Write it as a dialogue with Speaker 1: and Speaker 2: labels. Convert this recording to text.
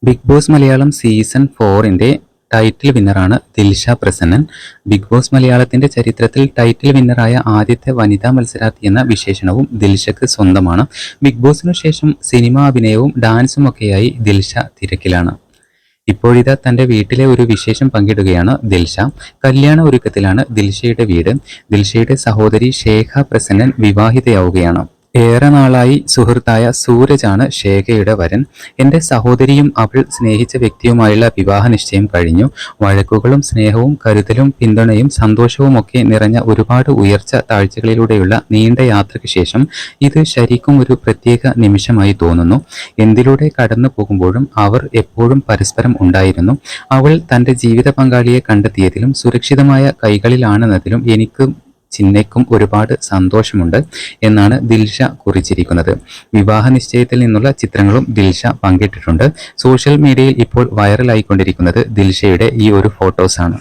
Speaker 1: Big boss Malayalam season 4ന്റെ title വിന്നറാണ് Dilsha Prasannan. Big boss മലയാളത്തിന്റെ ചരിത്രത്തിൽ ടൈറ്റിൽ വിന്നറായ ആദ്യത്തെ വനിതാ മത്സരാർത്ഥി എന്ന വിശേഷണവും ദിൽഷയ്ക്ക് സ്വന്തമാണ്. ബിഗ് ബോസിനു ശേഷം സിനിമാ അഭിനയവും ഡാൻസും ഒക്കെയായി ദിൽഷ തിരക്കിലാണ്. ഇപ്പോഴിതാ തന്റെ വീട്ടിലെ ഒരു വിശേഷം പങ്കിടുകയാണ് ദിൽഷ. കല്യാണ ഒരുക്കത്തിലാണ് ദിൽഷയുടെ വീട്. ദിൽഷയുടെ സഹോദരി ശേഖ പ്രസന്നൻ വിവാഹിതയാവുകയാണ്. ഏറെ നാളായി സുഹൃത്തായ സൂരജാണ് ശേഖയുടെ വരൻ. എന്റെ സഹോദരിയും അവൾ സ്നേഹിച്ച വ്യക്തിയുമായുള്ള വിവാഹ നിശ്ചയം കഴിഞ്ഞു. വഴക്കുകളും സ്നേഹവും കരുതലും പിന്തുണയും സന്തോഷവും ഒക്കെ നിറഞ്ഞ ഒരുപാട് ഉയർച്ച താഴ്ചകളിലൂടെയുള്ള നീണ്ട യാത്രയ്ക്ക് ശേഷം ഇത് ശരിക്കും ഒരു പ്രത്യേക നിമിഷമായി തോന്നുന്നു. എന്തിലൂടെ കടന്നു പോകുമ്പോഴും അവർ എപ്പോഴും പരസ്പരം ഉണ്ടായിരുന്നു. അവൾ തന്റെ ജീവിത പങ്കാളിയെ കണ്ടെത്തിയതിലും സുരക്ഷിതമായ കൈകളിലാണെന്നതിലും എനിക്ക് ചിന്നയ്ക്കും ഒരുപാട് സന്തോഷമുണ്ട് എന്നാണ് ദിൽഷ കുറിച്ചിരിക്കുന്നത്. വിവാഹ നിശ്ചയത്തിൽ നിന്നുള്ള ചിത്രങ്ങളും ദിൽഷ പങ്കിട്ടിട്ടുണ്ട്. സോഷ്യൽ മീഡിയയിൽ ഇപ്പോൾ വൈറലായിക്കൊണ്ടിരിക്കുന്നത് ദിൽഷയുടെ ഈ ഒരു ഫോട്ടോസാണ്.